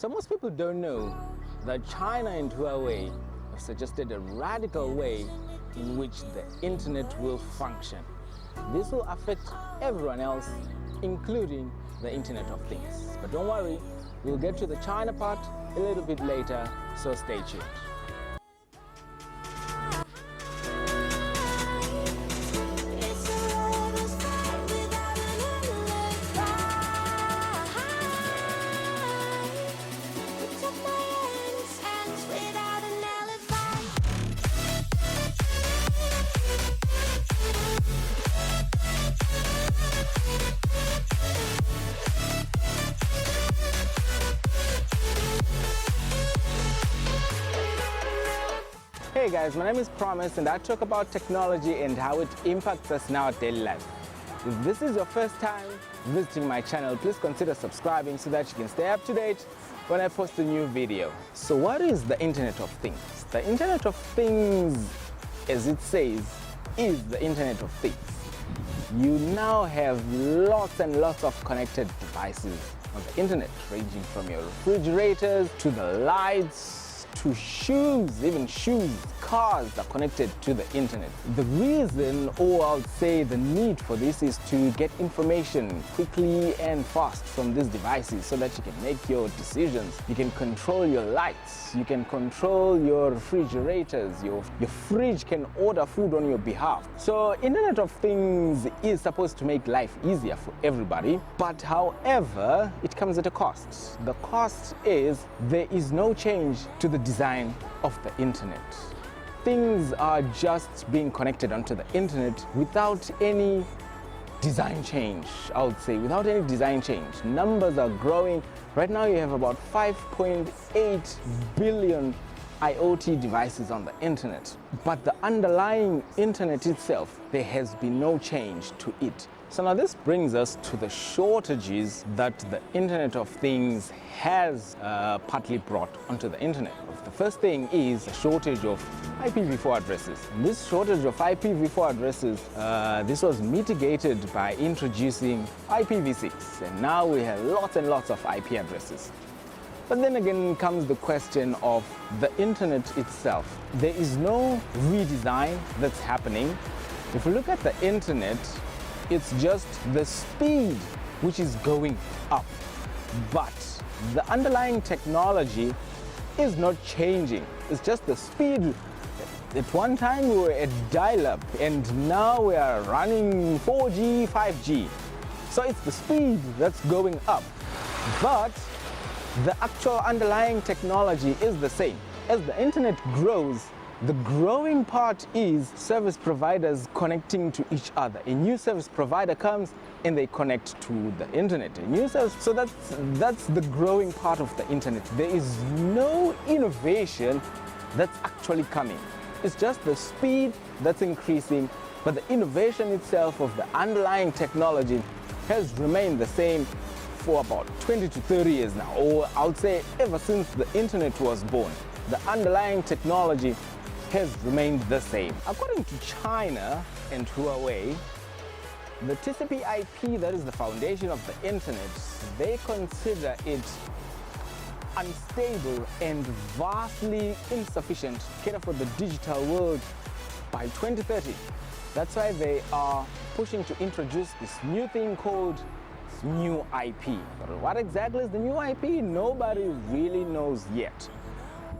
So most people don't know that China and Huawei have suggested a radical way in which the internet will function. This will affect everyone else, including the Internet of Things. But don't worry, we'll get to the China part a little bit later, so stay tuned. Hey guys, my name is Promise and I talk about technology and how it impacts us in our daily life. If this is your first time visiting my channel, please consider subscribing so that you can stay up to date when I post a new video. So what is the Internet of Things? The Internet of Things, as it says, is the Internet of Things. You now have lots and lots of connected devices on the internet, ranging from your refrigerators to the lights, to shoes, even shoes, cars are connected to the internet. The reason, or I would say the need for this, is to get information quickly and fast from these devices so that you can make your decisions. You can control your lights, you can control your refrigerators, your fridge can order food on your behalf. So Internet of Things is supposed to make life easier for everybody, but however, it comes at a cost. The cost is there is no change to the design of the internet. Things are just being connected onto the internet without any design change, I would say, without any design change. Numbers are growing. Right now you have about 5.8 billion IoT devices on the internet. But the underlying internet itself, there has been no change to it. So now this brings us to the shortages that the Internet of Things has partly brought onto the internet. The first thing is a shortage of IPv4 addresses. And this shortage of IPv4 addresses, this was mitigated by introducing IPv6, and now we have lots and lots of IP addresses. But then again comes the question of the internet itself. There is no redesign that's happening. If we look at the internet, it's just the speed which is going up, but the underlying technology is not changing. It's just the speed. At one time we were at dial-up and now we are running 4G, 5G. So it's the speed that's going up, but the actual underlying technology is the same. As the internet grows, the growing part is service providers connecting to each other. A new service provider comes and they connect to the internet. A new service, so that's the growing part of the internet. There is no innovation that's actually coming. It's just the speed that's increasing, but the innovation itself of the underlying technology has remained the same for about 20 to 30 years now, or I would say ever since the internet was born. The underlying technology has remained the same. According to China and Huawei, the TCP IP, that is the foundation of the internet, they consider it unstable and vastly insufficient to cater for the digital world by 2030. That's why they are pushing to introduce this new thing called new IP. But what exactly is the new IP? Nobody really knows yet.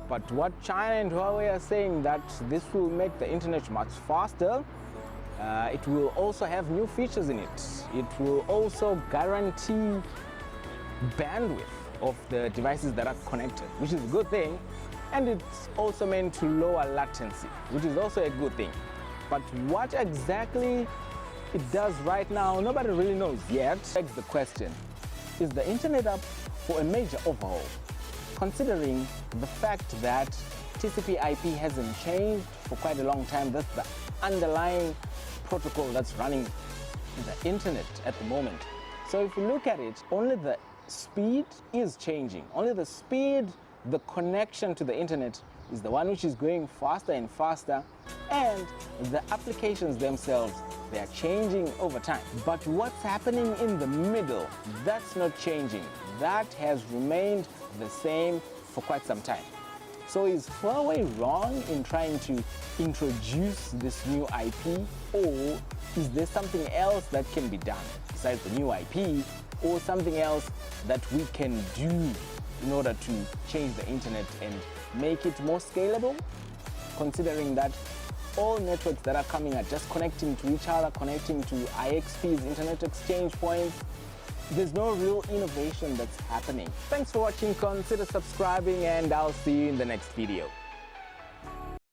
But what China and Huawei are saying, that this will make the internet much faster. It will also have new features in it. It will also guarantee bandwidth of the devices that are connected, which is a good thing. And it's also meant to lower latency, which is also a good thing. But what exactly it does right now, nobody really knows yet. Begs the question, is the internet up for a major overhaul? Considering the fact that TCP IP hasn't changed for quite a long time, that's the underlying protocol that's running the internet at the moment. So if you look at it, only the speed is changing. Only the speed the connection to the internet is the one which is growing faster and faster, and the applications themselves, they are changing over time. But what's happening in the middle, that's not changing. That has remained the same for quite some time. So is Huawei wrong in trying to introduce this new IP, or is there something else that can be done besides the new IP, or something else that we can do in order to change the internet and make it more scalable, considering that all networks that are coming are just connecting to each other, connecting to IXPs, internet exchange points? There's no real innovation that's happening. Thanks for watching, consider subscribing, and I'll see you in the next video.